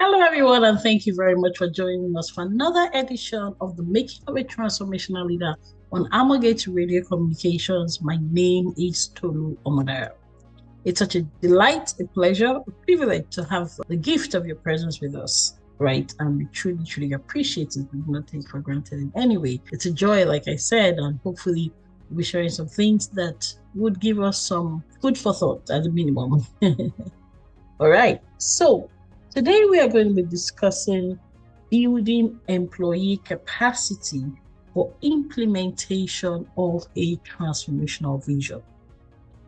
Hello, everyone, and thank you very much for joining us for another edition of the Making of a Transformational Leader on Amagate Radio Communications. My name is Tolu Omodayo. It's such a delight, a pleasure, a privilege to have the gift of your presence with us, right? And we truly, truly appreciate it. We do not take for granted in any way. It's a joy, like I said, and hopefully we'll be sharing some things that would give us some food for thought at the minimum. All right. So today we are going to be discussing building employee capacity for implementation of a transformational vision.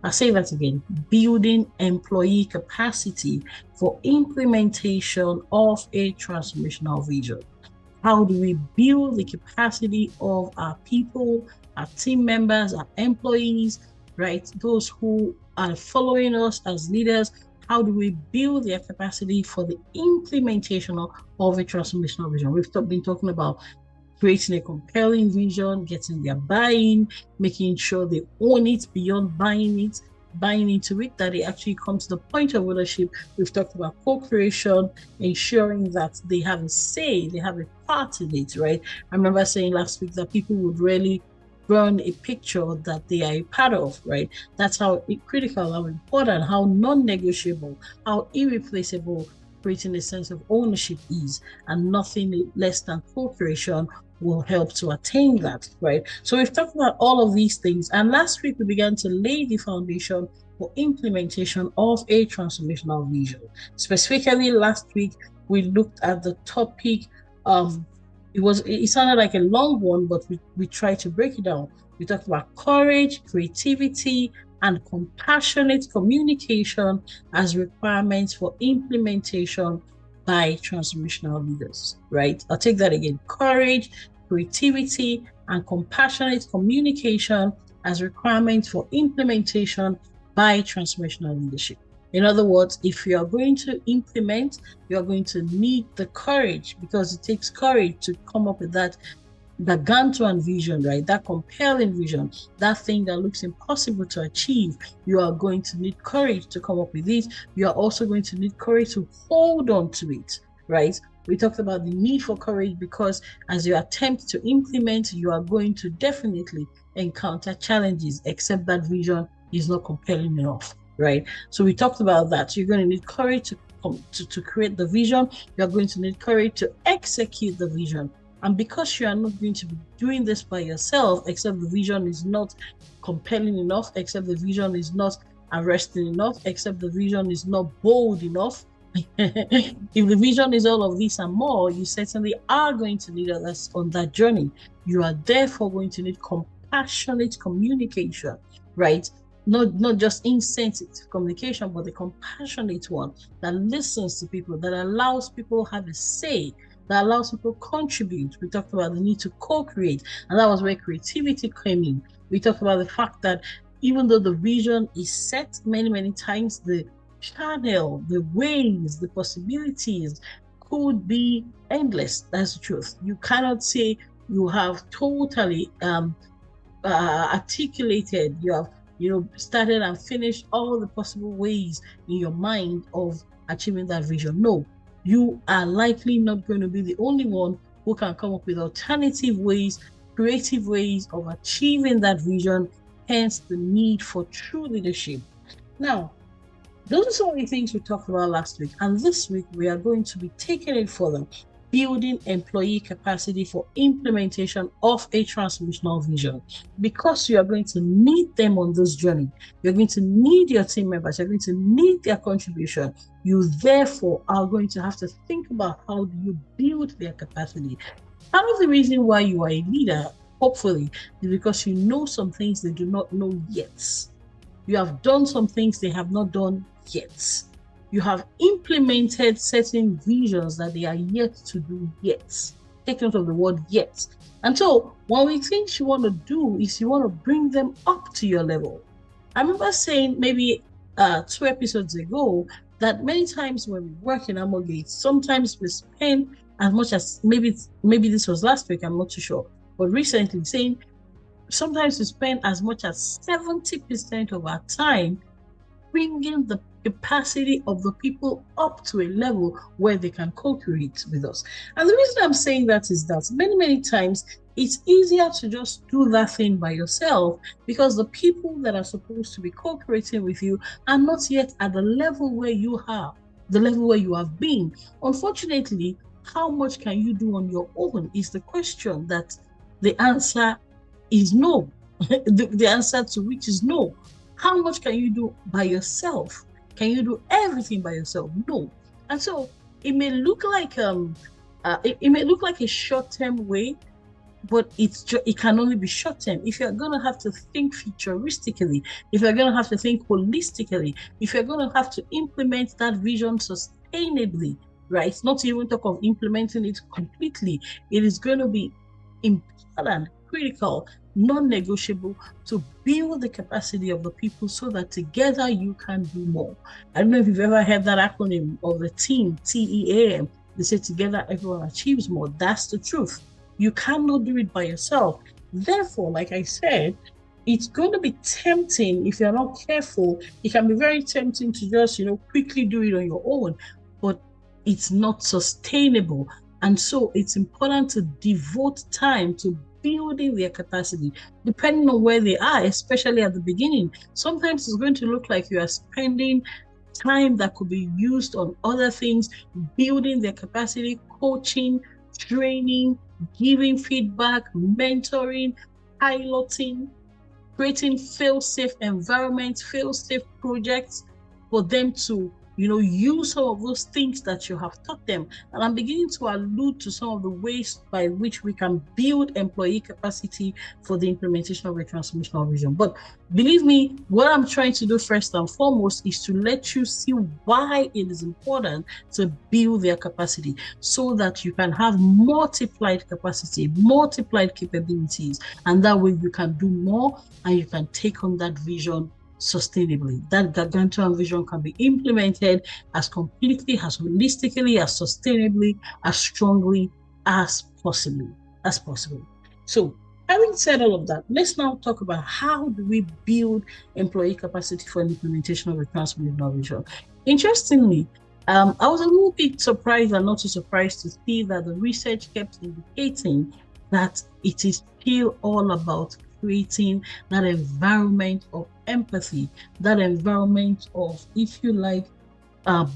I'll say that again, building employee capacity for implementation of a transformational vision. How do we build the capacity of our people, our team members, our employees, right? Those who are following us as leaders. How do we build their capacity for the implementation of a transformational vision? We've been talking about creating a compelling vision, getting their buy-in, making sure they own it beyond buying into it, that they actually come to the point of ownership. We've talked about co-creation, ensuring that they have a say, they have a part in it, right? I remember saying last week that people would really run a picture that they are a part of, right? That's how critical, how important, how non-negotiable, how irreplaceable creating a sense of ownership is, and nothing less than co-creation will help to attain that, right? So we've talked about all of these things, and last week we began to lay the foundation for implementation of a transformational vision. Specifically, last week we looked at the topic. It sounded like a long one, but we tried to break it down. We talked about courage, creativity, and compassionate communication as requirements for implementation by transformational leaders, right? I'll take that again. Courage, creativity, and compassionate communication as requirements for implementation by transformational leadership. In other words, if you are going to implement, you are going to need the courage, because it takes courage to come up with that gargantuan vision, right? That compelling vision, that thing that looks impossible to achieve. You are going to need courage to come up with it. You are also going to need courage to hold on to it, right? We talked about the need for courage because as you attempt to implement, you are going to definitely encounter challenges, except that vision is not compelling enough, right? So we talked about that. You're going to need courage to create the vision. You're going to need courage to execute the vision. And because you are not going to be doing this by yourself, except the vision is not compelling enough, except the vision is not arresting enough, except the vision is not bold enough, if the vision is all of this and more, you certainly are going to need others on that journey. You are therefore going to need compassionate communication, right? Not just insensitive communication, but the compassionate one that listens to people, that allows people to have a say, that allows people to contribute. We talked about the need to co-create, and that was where creativity came in. We talked about the fact that even though the vision is set many times, the channel, the ways, the possibilities could be endless. That's the truth. You cannot say you have totally articulated, you have started and finished all the possible ways in your mind of achieving that vision. No, you are likely not going to be the only one who can come up with alternative ways, creative ways of achieving that vision, hence the need for true leadership. Now, those are some of the things we talked about last week, and this week we are going to be taking it further, building employee capacity for implementation of a transformational vision. Because you are going to need them on this journey, you're going to need your team members, you're going to need their contribution. You therefore are going to have to think about how do you build their capacity. Part of the reason why you are a leader, hopefully, is because you know some things they do not know yet. You have done some things they have not done yet. You have implemented certain visions that they are yet to do yet. Take note of the word yet. And so one of the things you want to do is you want to bring them up to your level. I remember saying maybe 2 episodes ago that many times when we work in Amogate, sometimes we spend as much as, maybe this was last week, I'm not too sure, but recently saying sometimes we spend as much as 70% of our time bringing the capacity of the people up to a level where they can co-create with us. And the reason I'm saying that is that many times it's easier to just do that thing by yourself because the people that are supposed to be co-creating with you are not yet at the level where you are, the level where you have been. Unfortunately, how much can you do on your own is the question that the answer is no. The answer to which is no. How much can you do by yourself? Can you do everything by yourself? No. And so it may look like it may look like a short-term way, but it can only be short-term. If you're gonna have to think futuristically, if you're gonna have to think holistically, if you're gonna have to implement that vision sustainably, right? Not to even talk of implementing it completely, it is going to be important, critical, non-negotiable to build the capacity of the people so that together you can do more. I don't know if you've ever heard that acronym of the team, TEAM. They say together everyone achieves more. That's the truth. You cannot do it by yourself. Therefore, like I said, it's going to be tempting if you're not careful. It can be very tempting to just, quickly do it on your own, but it's not sustainable. And so it's important to devote time to building their capacity, depending on where they are, especially at the beginning. Sometimes it's going to look like you are spending time that could be used on other things, building their capacity, coaching, training, giving feedback, mentoring, piloting, creating fail-safe environments, fail-safe projects for them to use some of those things that you have taught them. And I'm beginning to allude to some of the ways by which we can build employee capacity for the implementation of a transformational vision. But believe me, what I'm trying to do first and foremost is to let you see why it is important to build their capacity so that you can have multiplied capacity, multiplied capabilities, and that way you can do more and you can take on that vision sustainably. That gargantuan vision can be implemented as completely, as holistically, as sustainably, as strongly as possible. So, having said all of that, let's now talk about how do we build employee capacity for implementation of a transformational vision. Interestingly, I was a little bit surprised and not so surprised to see that the research kept indicating that it is still all about creating that environment of empathy, that environment of, if you like,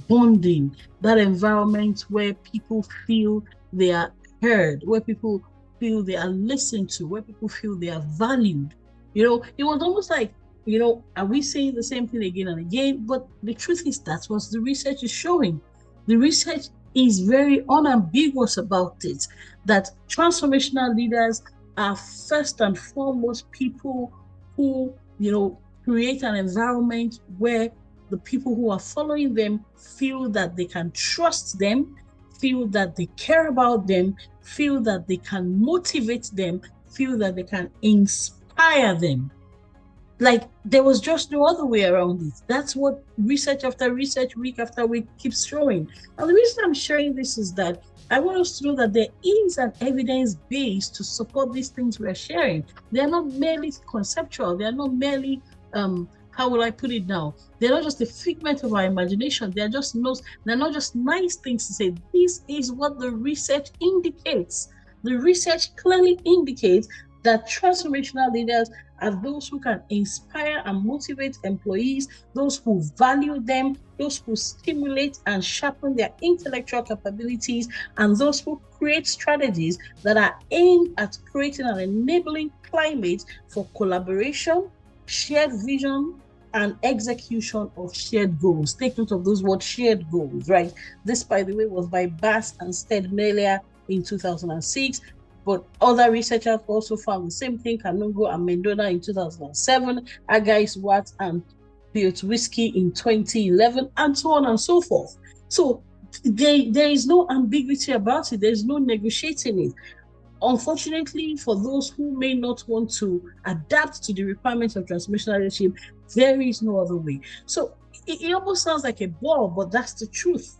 bonding, that environment where people feel they are heard, where people feel they are listened to, where people feel they are valued. It was almost like, are we saying the same thing again and again? But the truth is that's what the research is showing. The research is very unambiguous about it, that transformational leaders are first and foremost people who, create an environment where the people who are following them feel that they can trust them, feel that they care about them, feel that they can motivate them, feel that they can inspire them. Like there was just no other way around it. That's what research after research, week after week keeps showing. And the reason I'm sharing this is that I want us to know that there is an evidence base to support these things we're sharing. They're not merely conceptual. They're not merely, how will I put it now? They're not just a figment of our imagination. They're not just nice things to say. This is what the research indicates. The research clearly indicates that transformational leaders are those who can inspire and motivate employees, those who value them, those who stimulate and sharpen their intellectual capabilities, and those who create strategies that are aimed at creating an enabling climate for collaboration, shared vision, and execution of shared goals. Take note of those words, shared goals, right? This, by the way, was by Bass and Steadman earlier in 2006. But other researchers also found the same thing, Kanungo and Mendona in 2007, Agais, Watts, and Piotrowski in 2011, and so on and so forth. So there is no ambiguity about it. There's no negotiating it. Unfortunately, for those who may not want to adapt to the requirements of transformational leadership, there is no other way. So it almost sounds like a bore, but that's the truth.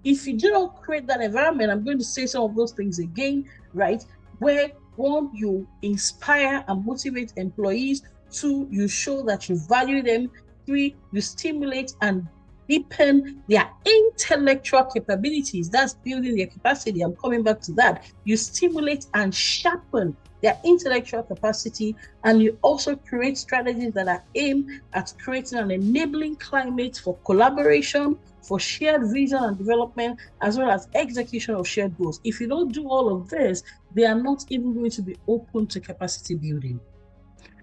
If you do not create that environment, I'm going to say some of those things again, right? Where one, you inspire and motivate employees. Two, you show that you value them. 3, you stimulate and deepen their intellectual capabilities. That's building their capacity. I'm coming back to that. You stimulate and sharpen their intellectual capacity, and you also create strategies that are aimed at creating an enabling climate for collaboration, for shared vision and development, as well as execution of shared goals. If you don't do all of this, they are not even going to be open to capacity building.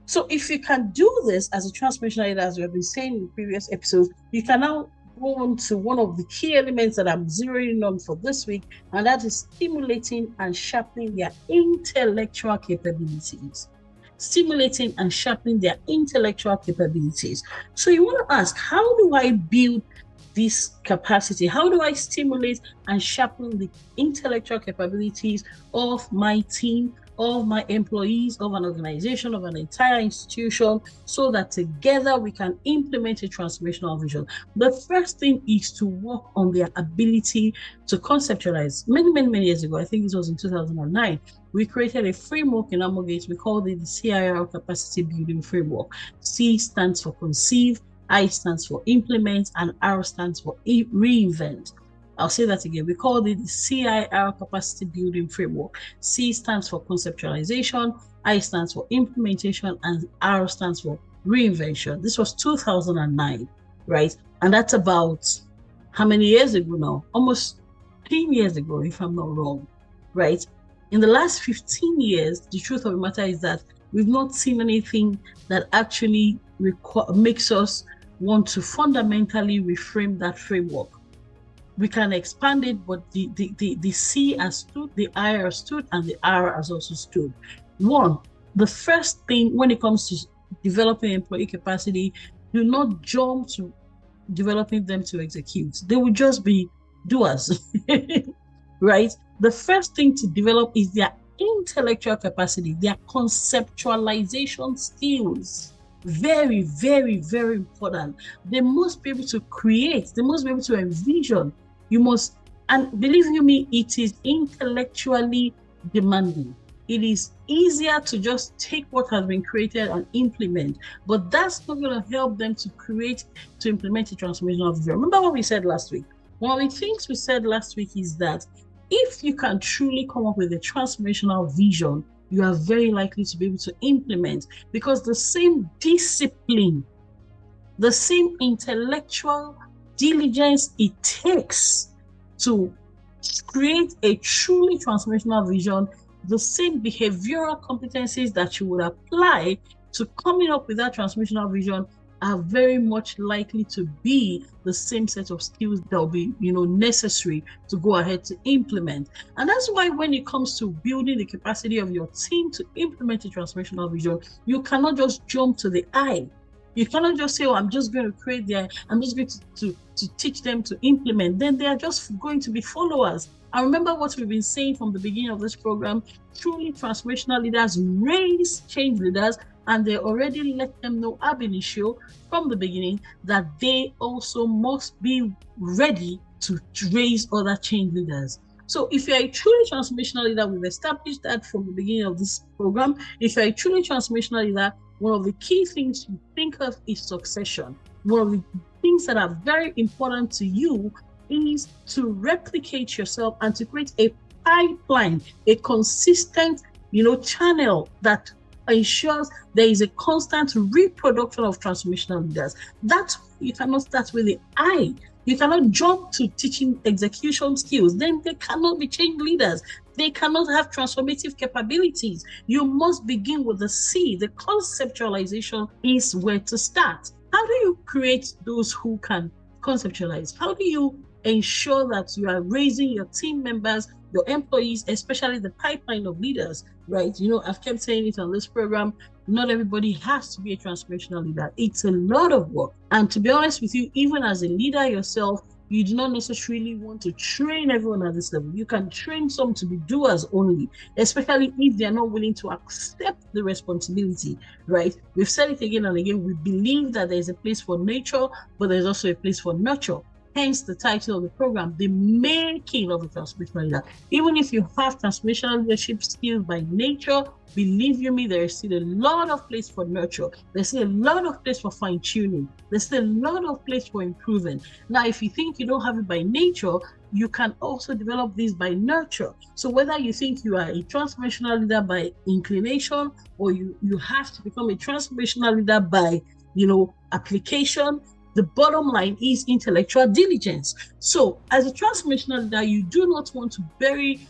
So if you can do this as a transformational leader, as we have been saying in previous episodes, you can now go on to one of the key elements that I'm zeroing on for this week, and that is stimulating and sharpening their intellectual capabilities. Stimulating and sharpening their intellectual capabilities. So you want to ask, how do I build this capacity? How do I stimulate and sharpen the intellectual capabilities of my team, of my employees, of an organization, of an entire institution, so that together we can implement a transformational vision? The first thing is to work on their ability to conceptualize. Many years ago, I think it was in 2009, we created a framework in Amogate. We called it the CIR Capacity Building Framework. C stands for conceive, I stands for implement, and R stands for reinvent. I'll say that again. We call it the CIR Capacity Building Framework. C stands for conceptualization, I stands for implementation, and R stands for reinvention. This was 2009, right? And that's about how many years ago now? Almost 10 years ago, if I'm not wrong, right? In the last 15 years, the truth of the matter is that we've not seen anything that actually makes us want to fundamentally reframe that framework. We can expand it, but the C has stood, the I has stood, and the R has also stood. One, the first thing when it comes to developing employee capacity, do not jump to developing them to execute. They will just be doers, right? The first thing to develop is their intellectual capacity, their conceptualization skills. Very important. They must be able to create, they must be able to envision. You must, and believe you me, it is intellectually demanding. It is easier to just take what has been created and implement, but that's not going to help them to implement a transformational vision. Remember what we said last week? One of the things we said last week is that if you can truly come up with a transformational vision, you are very likely to be able to implement, because the same discipline, the same intellectual diligence it takes to create a truly transformational vision, the same behavioral competencies that you would apply to coming up with that transformational vision are very much likely to be the same set of skills that will be, necessary to go ahead to implement. And that's why when it comes to building the capacity of your team to implement a transformational vision, you cannot just jump to the I. You cannot just say, I'm just going to I'm just going to teach them to implement. Then they are just going to be followers. I remember what we've been saying from the beginning of this program. Truly transformational leaders raise change leaders, and they already let them know ab initio from the beginning that they also must be ready to raise other change leaders. So if you're a truly transformational leader, we've established that from the beginning of this program. If you're a truly transformational leader, one of the key things you think of is succession. One of the things that are very important to you is to replicate yourself and to create a pipeline, a consistent, channel that ensures there is a constant reproduction of transformational leaders. That you cannot start with the I. You cannot jump to teaching execution skills. Then they cannot be change leaders. They cannot have transformative capabilities. You must begin with the C. The conceptualization is where to start. How do you create those who can conceptualize? How do you ensure that you are raising your team members, your employees, especially the pipeline of leaders, right? I've kept saying it on this program, not everybody has to be a transformational leader. It's a lot of work. And to be honest with you, even as a leader yourself, you do not necessarily want to train everyone at this level. You can train some to be doers only, especially if they're not willing to accept the responsibility, right? We've said it again and again. We believe that there's a place for nature, but there's also a place for nurture. Hence the title of the program, The Making of a Transformational Leader. Even if you have transformational leadership skills by nature, believe you me, there is still a lot of place for nurture. There's still a lot of place for fine-tuning. There's still a lot of place for improving. Now, if you think you don't have it by nature, you can also develop this by nurture. So whether you think you are a transformational leader by inclination, or you have to become a transformational leader by, application, the bottom line is intellectual diligence. So as a transformational leader, you do not want to bury,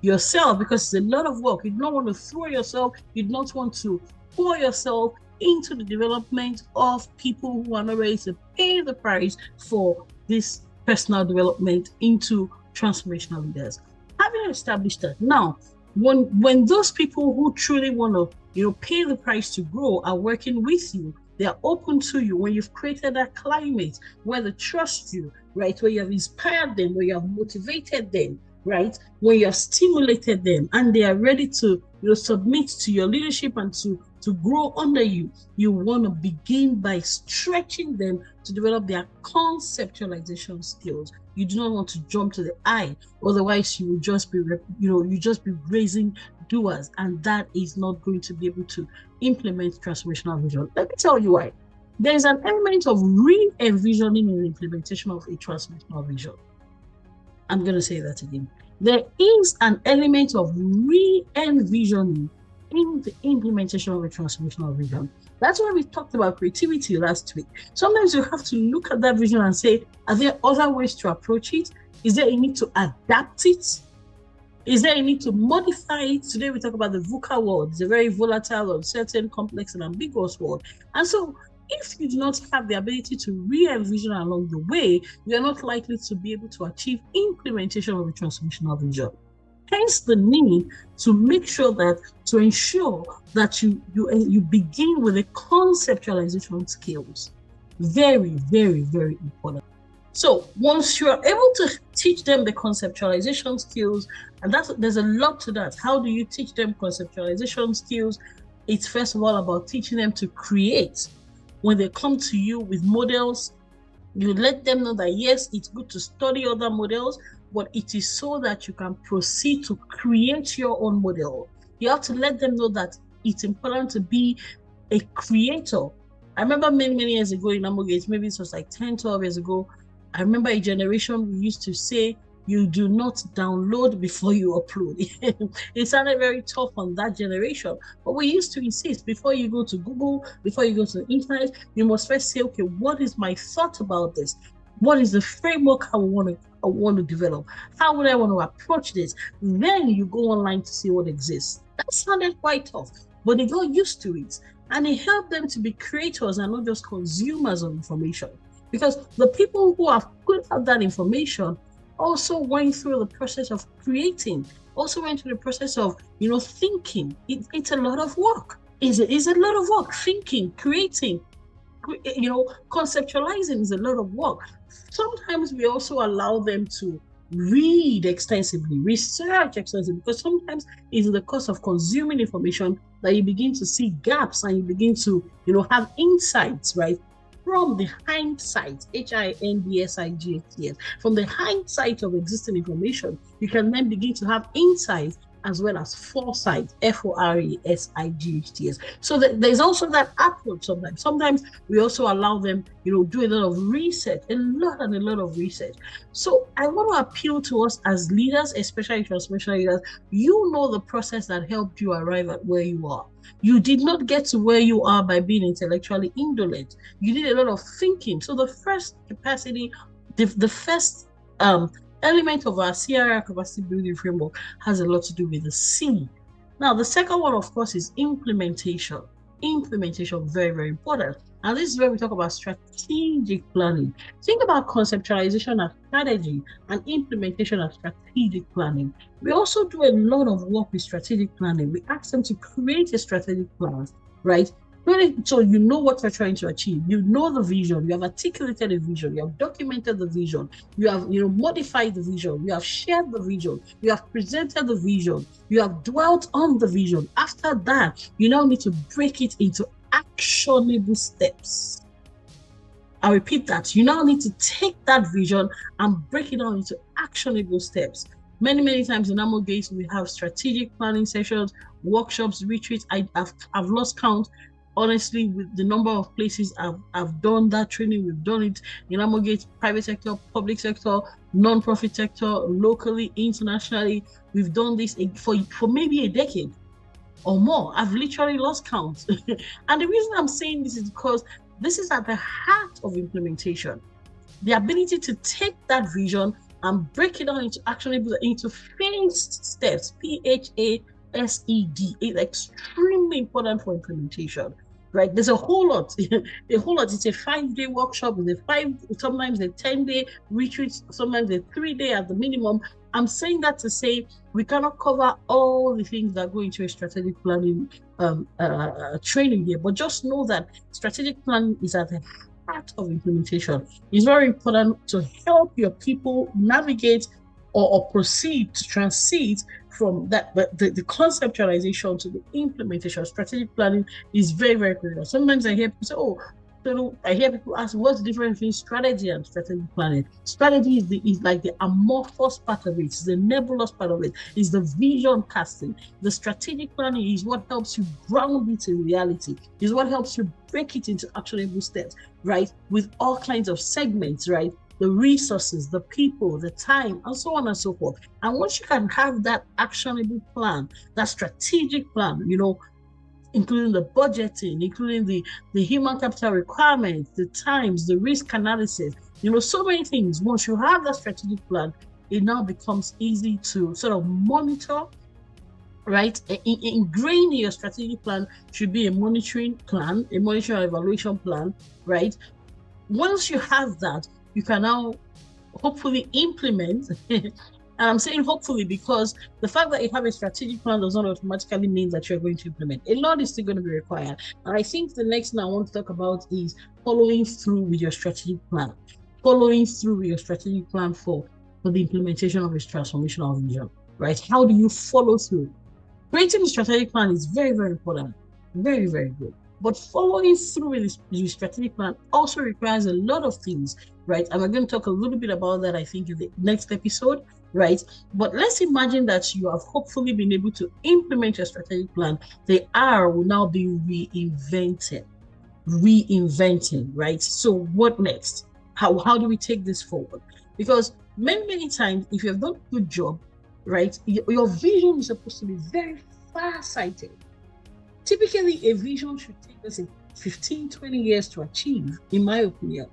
yourself, because it's a lot of work. You don't want to throw yourself. You don't want to pour yourself into the development of people who are not ready to pay the price for this personal development into transformational leaders. Having established that, now, when those people who truly want to, pay the price to grow are working with you, they are open to you, when you've created that climate where they trust you, right? Where you have inspired them, where you have motivated them, right? Where you have stimulated them, and they are ready to, submit to your leadership and to grow under you. You want to begin by stretching them to develop their conceptualization skills. You do not want to jump to the eye, otherwise you will just be, raising doers, and that is not going to be able to implement transformational vision. Let me tell you why. There is an element of re-envisioning in the implementation of a transformational vision. I'm going to say that again. There is an element of re-envisioning in the implementation of a transformational vision. That's why we talked about creativity last week. Sometimes you have to look at that vision and say, are there other ways to approach it? Is there a need to adapt it? Is there a need to modify it? Today we talk about the VUCA world. It's a very volatile, uncertain, complex, and ambiguous world. And so if you do not have the ability to re-envision along the way, you are not likely to be able to achieve implementation of a transformational vision. Hence the need to make sure that, to ensure that you begin with the conceptualization skills. Very, very, very important. So once you are able to teach them the conceptualization skills, and there's a lot to that. How do you teach them conceptualization skills? It's first of all about teaching them to create. When they come to you with models, you let them know that yes, it's good to study other models, but it is so that you can proceed to create your own model. You have to let them know that it's important to be a creator. I remember many years ago in Amogate, maybe it was like 10, 12 years ago, I remember a generation we used to say, you do not download before you upload. It sounded very tough on that generation, but we used to insist, before you go to Google, before you go to the internet, you must first say, okay, what is my thought about this? What is the framework I want to develop? How would I want to approach this? Then you go online to see what exists. That sounded quite tough, but they got used to it, and it helped them to be creators and not just consumers of information. Because the people who have put out that information also went through the process of creating, also went through the process of, thinking. It's a lot of work. It's a lot of work. Thinking, creating, conceptualizing is a lot of work. Sometimes we also allow them to read extensively, research extensively, because sometimes it's the cost of consuming information that you begin to see gaps and you begin to, have insights, right? From the hindsight, HINDSIGHTS, from the hindsight of existing information, you can then begin to have insights as well as foresight, FORESIGHTS. So there's also that approach sometimes. Sometimes we also allow them, do a lot of research, a lot of research. So I want to appeal to us as leaders, especially transformational leaders. You know the process that helped you arrive at where you are. You did not get to where you are by being intellectually indolent. You did a lot of thinking. So the first capacity, the first element of our CRR capacity building framework has a lot to do with the C. Now, the second one, of course, is implementation. Implementation, very, very important. And this is where we talk about strategic planning. Think about conceptualization as strategy and implementation as strategic planning. We also do a lot of work with strategic planning. We ask them to create a strategic plan, right? So you know what you're trying to achieve. You know the vision. You have articulated a vision. You have documented the vision. You have, modified the vision. You have shared the vision. You have presented the vision. You have dwelt on the vision. After that, you now need to break it into actionable steps. I repeat that. You now need to take that vision and break it down into actionable steps. Many times in Amogate, we have strategic planning sessions, workshops, retreats. I've lost count, honestly, with the number of places I've done that training. We've done it in Amogate, private sector, public sector, non-profit sector, locally, internationally. We've done this for maybe a decade or more. I've literally lost count. And the reason I'm saying this is because this is at the heart of implementation. The ability to take that vision and break it down into actionable, into phased steps, PHASED, is extremely important for implementation. Right? There's a whole lot. A whole lot. It's a 5-day workshop, sometimes a 10-day retreat, sometimes a 3-day at the minimum. I'm saying that to say we cannot cover all the things that go into a strategic planning training here, but just know that strategic planning is at the heart of implementation. It's very important to help your people navigate or proceed to transit from that, but the conceptualization to the implementation. Strategic planning is very, very critical. Sometimes I hear people say, oh, so I hear people ask, what's the difference between strategy and strategic planning? Strategy is like the amorphous part of it, it's the nebulous part of it, it's the vision casting. The strategic planning is what helps you ground it in reality, is what helps you break it into actionable steps, right? With all kinds of segments, right? The resources, the people, the time, and so on and so forth. And once you can have that actionable plan, that strategic plan, including the budgeting, including the human capital requirements, the times, the risk analysis, so many things. Once you have that strategic plan, it now becomes easy to sort of monitor, right? Ingrained in your strategic plan should be a monitoring plan, a monitoring evaluation plan, right? Once you have that, you can now hopefully implement. And I'm saying hopefully because the fact that you have a strategic plan does not automatically mean that you're going to implement. A lot is still going to be required. And I think the next thing I want to talk about is following through with your strategic plan. Following through with your strategic plan for the implementation of this transformational vision, right? How do you follow through? Creating a strategic plan is very, very important. Very, very good. But following through with the strategic plan also requires a lot of things, right? And we're going to talk a little bit about that, I think, in the next episode, right? But let's imagine that you have hopefully been able to implement your strategic plan. The R will now be reinventing, right? So what next? How do we take this forward? Because many times, if you have done a good job, right, your vision is supposed to be very far-sighted. Typically, a vision should take us 15, 20 years to achieve, in my opinion.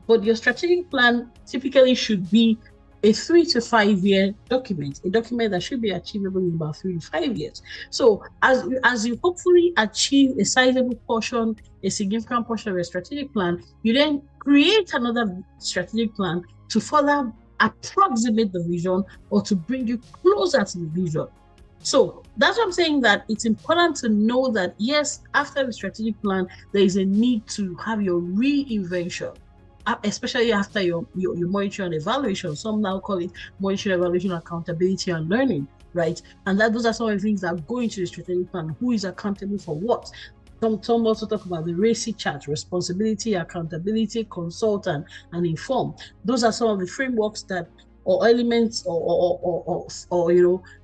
But your strategic plan typically should be a 3 to 5 year document, a document that should be achievable in about 3 to 5 years. So as you hopefully achieve a sizable portion, a significant portion of your strategic plan, you then create another strategic plan to further approximate the vision or to bring you closer to the vision. So that's what I'm saying, that it's important to know that, yes, after the strategic plan, there is a need to have your reinvention, especially after your monitoring and evaluation. Some now call it monitoring, evaluation, accountability, and learning, right? And those are some of the things that go into the strategic plan. Who is accountable for what? Some also talk about the RACI chart: responsibility, accountability, consult, and inform. Those are some of the frameworks that, or elements, or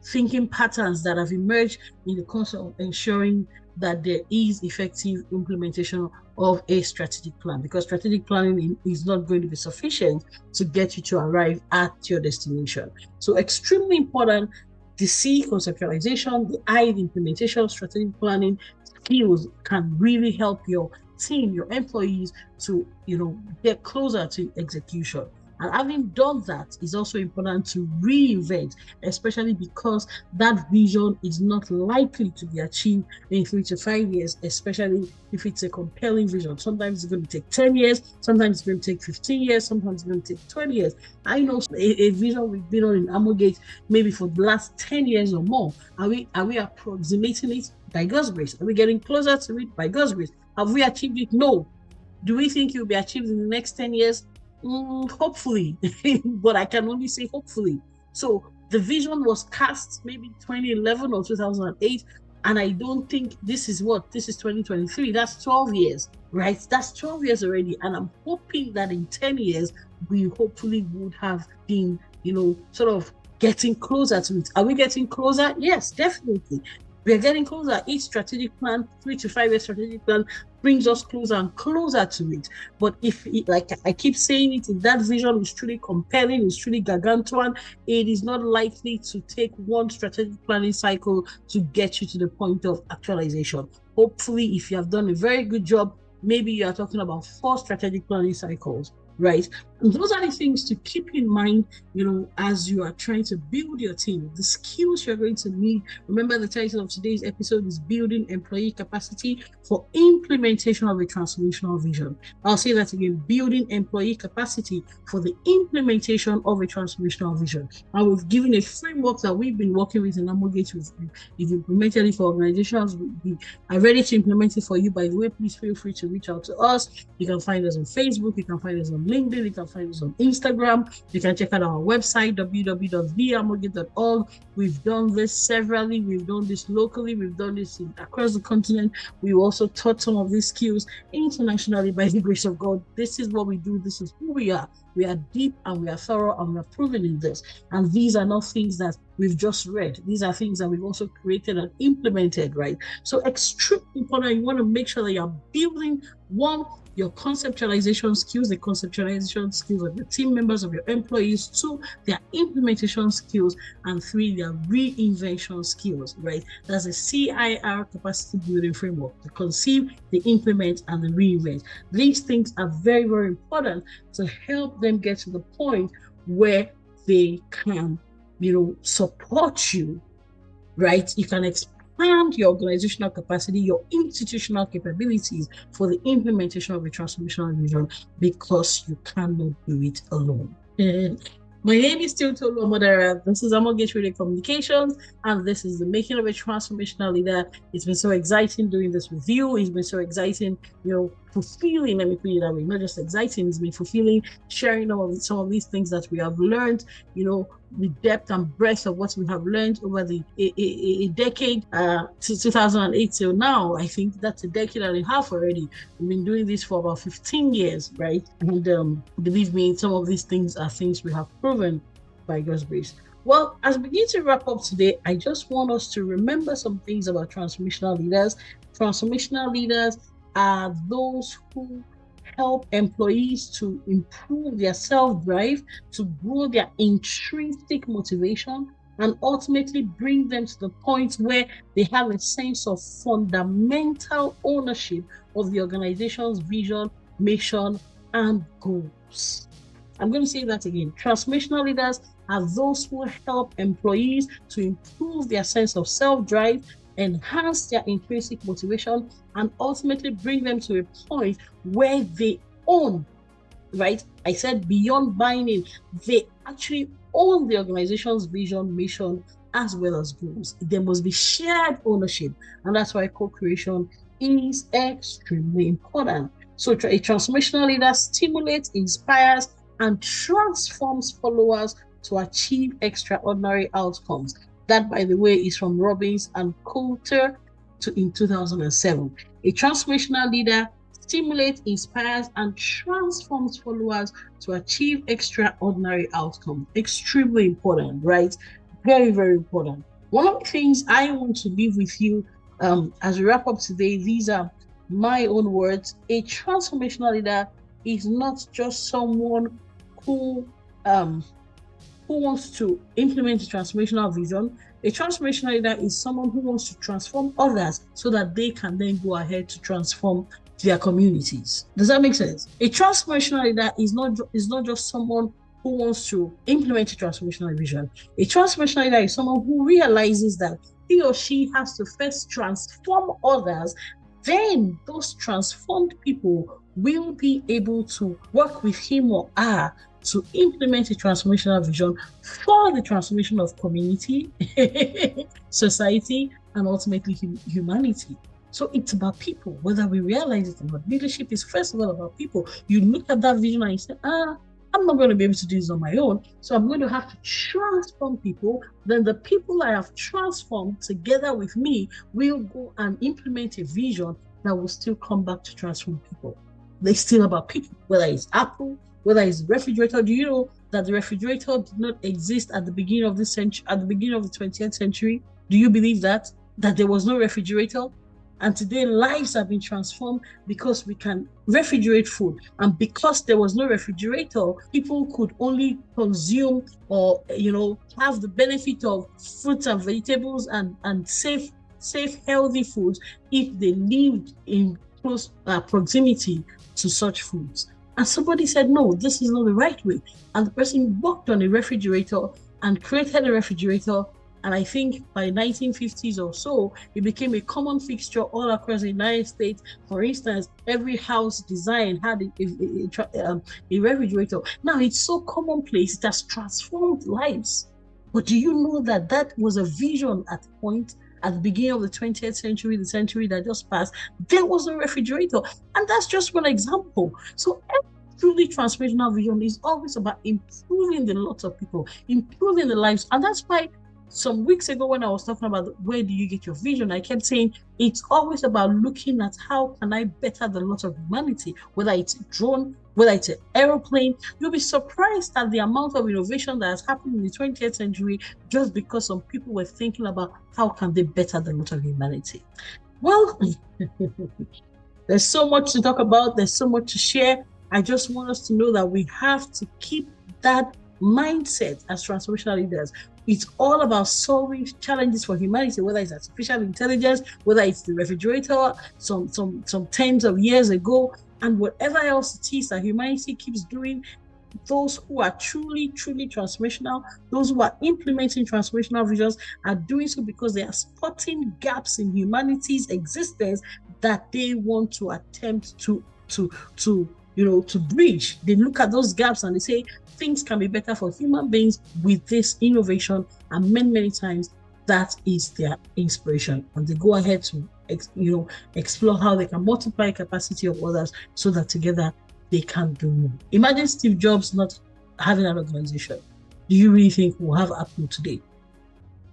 thinking patterns that have emerged in the course of ensuring that there is effective implementation of a strategic plan, because strategic planning is not going to be sufficient to get you to arrive at your destination. So extremely important. The C, conceptualization, the I, the implementation of strategic planning skills can really help your team, your employees to get closer to execution. And having done that, is also important to reinvent, especially because that vision is not likely to be achieved in 3 to 5 years, especially if it's a compelling vision. Sometimes it's going to take 10 years, sometimes it's going to take 15 years, sometimes it's going to take 20 years. I know a vision we've been on in Amogate maybe for the last 10 years or more. Are we approximating it? By God's grace. Are we getting closer to it? By God's grace. Have we achieved it? No. Do we think it will be achieved in the next 10 years? Hopefully, but I can only say hopefully. So the vision was cast maybe 2011 or 2008, and I don't think this is 2023. That's 12 years. right? That's 12 years already. And I'm hoping that in 10 years, we hopefully would have been, sort of getting closer to it. Are we getting closer? Yes, definitely. We're getting closer. Each strategic plan, 3 to 5 year strategic plan, brings us closer and closer to it. But if, like I keep saying it, if that vision is truly compelling, is truly gargantuan, it is not likely to take one strategic planning cycle to get you to the point of actualization. Hopefully, if you have done a very good job, maybe you are talking about 4 strategic planning cycles, right? And those are the things to keep in mind, as you are trying to build your team, the skills you're going to need. Remember, the title of today's episode is Building Employee Capacity for Implementation of a Transformational Vision. I'll say that again, building employee capacity for the implementation of a transformational vision. And we've given a framework that we've been working with in Amogate. If you've implemented it for organizations, we are ready to implement it for you. By the way, please feel free to reach out to us. You can find us on Facebook, you can find us on LinkedIn, you can find us on Instagram. You can check out our website, www.viamogate.org. We've done this severally. We've done this locally. We've done this across the continent. We also taught some of these skills internationally by the grace of God. This is what we do. This is who we are. We are deep and we are thorough and we are proven in this. And these are not things that we've just read. These are things that we've also created and implemented, right? So extremely important. You want to make sure that you're building your conceptualization skills, the conceptualization skills of your team members, of your employees. 2, their implementation skills, and 3, their reinvention skills, right? That's a CIR capacity building framework: to conceive, the implement, and the reinvent. These things are very, very important to help them get to the point where they can, support you, right? You can expand your organizational capacity, your institutional capabilities for the implementation of a transformational vision, because you cannot do it alone. My name is still Tolu Omadara. This is Amogate Radio Communications, and this is the Making of a Transformational Leader. It's been so exciting doing this with you. It's been so exciting, fulfilling, let me put it that way, not just exciting, it's been fulfilling, sharing some of these things that we have learned, the depth and breadth of what we have learned over a decade, since 2008 till now. I think that's a decade and a half already. We've been doing this for about 15 years, right? And believe me, some of these things are things we have proven by God's grace. Well, as we begin to wrap up today, I just want us to remember some things about transformational leaders. Transformational leaders are those who help employees to improve their self-drive, to grow their intrinsic motivation, and ultimately bring them to the point where they have a sense of fundamental ownership of the organization's vision, mission, and goals. I'm going to say that again. Transformational leaders are those who help employees to improve their sense of self-drive, enhance their intrinsic motivation, and ultimately bring them to a point where they own, right? I said beyond buying in, they actually own the organization's vision, mission, as well as goals. There must be shared ownership, and that's why co-creation is extremely important. So a transformational leader stimulates, inspires, and transforms followers to achieve extraordinary outcomes. That, by the way, is from Robbins and Coulter in 2007. A transformational leader stimulates, inspires, and transforms followers to achieve extraordinary outcomes. Extremely important, right? Very, very important. One of the things I want to leave with you as we wrap up today, these are my own words. A transformational leader is not just someone who wants to implement a transformational vision. A transformational leader is someone who wants to transform others so that they can then go ahead to transform their communities. Does that make sense? A transformational leader is not just someone who wants to implement a transformational vision. A transformational leader is someone who realizes that he or she has to first transform others. Then those transformed people will be able to work with him or her to implement a transformational vision for the transformation of community, society, and ultimately humanity. So it's about people, whether we realize it or not. Leadership is first of all about people. You look at that vision and you say, I'm not going to be able to do this on my own. So I'm going to have to transform people. Then the people I have transformed together with me will go and implement a vision that will still come back to transform people. They're still about people, whether it's Apple, whether it's refrigerator. Do you know that the refrigerator did not exist at the beginning of this century, at the beginning of the 20th century? Do you believe that? That there was no refrigerator? And today lives have been transformed because we can refrigerate food. And because there was no refrigerator, people could only consume or, have the benefit of fruits and vegetables and safe, healthy foods if they lived in close proximity to such foods. And somebody said, no, this is not the right way. And the person worked on a refrigerator and created a refrigerator. And I think by 1950s or so, it became a common fixture all across the United States. For instance, every house design had a refrigerator. Now it's so commonplace, it has transformed lives. But do you know that that was a vision at the point, at the beginning of the 20th century, the century that just passed? There was no refrigerator. And that's just one example. So every truly transformational vision is always about improving the lot of people, improving the lives. And that's why some weeks ago when I was talking about where do you get your vision, I kept saying it's always about looking at how can I better the lot of humanity, whether it's a drone, whether it's an aeroplane. You'll be surprised at the amount of innovation that has happened in the 20th century just because some people were thinking about how can they better the lot of humanity. Well, there's so much to talk about. There's so much to share. I just want us to know that we have to keep that mindset as transformational leaders. It's all about solving challenges for humanity, whether it's artificial intelligence, whether it's the refrigerator some tens of years ago, and whatever else it is that humanity keeps doing. Those who are truly, truly transformational, those who are implementing transformational visions are doing so because they are spotting gaps in humanity's existence that they want to attempt to bridge. They look at those gaps and they say things can be better for human beings with this innovation, and many times that is their inspiration, and they go ahead to explore how they can multiply capacity of others so that together they can do more. Imagine Steve Jobs not having an organization. Do you really think we'll have Apple today?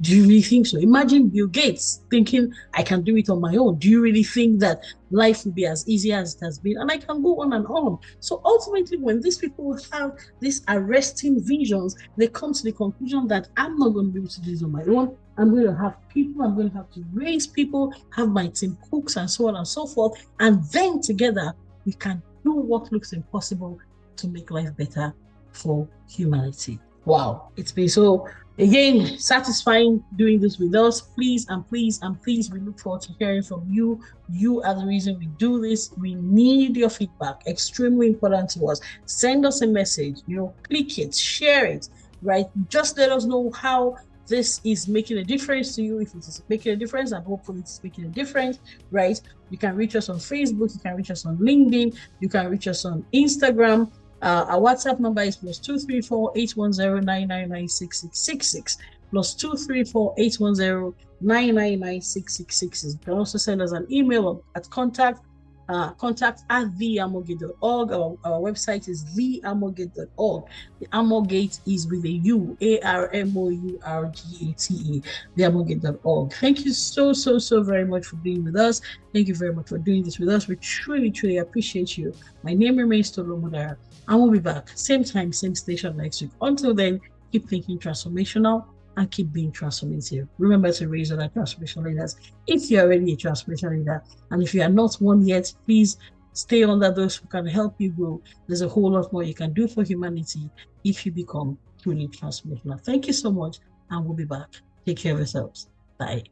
Do you really think so? Imagine Bill Gates thinking, I can do it on my own. Do you really think that life will be as easy as it has been? And I can go on and on. So ultimately, when these people have these arresting visions, they come to the conclusion that I'm not going to be able to do this on my own. I'm going to have people, I'm going to have to raise people, have my team cooks and so on and so forth. And then together, we can do what looks impossible to make life better for humanity. Wow, it's been so, again, satisfying doing this with us. Please and please and please, we look forward to hearing from you. You are the reason we do this. We need your feedback, extremely important to us. Send us a message, click it, share it, right? Just let us know how this is making a difference to you. If it is making a difference, and hopefully it's making a difference, right? You can reach us on Facebook, you can reach us on LinkedIn, you can reach us on Instagram. Our WhatsApp number is +234 810 999 +234 810 You can also send us an email at contact @theamogate.org. Our website is theamogate.org. The Amogate is with a U, ARMOURGATE, theamogate.org. Thank you so very much for being with us. Thank you very much for doing this with us. We truly appreciate you. My name remains Tolu Omodara, and we'll be back same time, same station next week. Until then, keep thinking transformational and keep being transformative. Remember to raise other transformational leaders if you're already a transformational leader. And if you are not one yet, please stay under those who can help you grow. There's a whole lot more you can do for humanity if you become truly transformational. Thank you so much, and we'll be back. Take care of yourselves. Bye.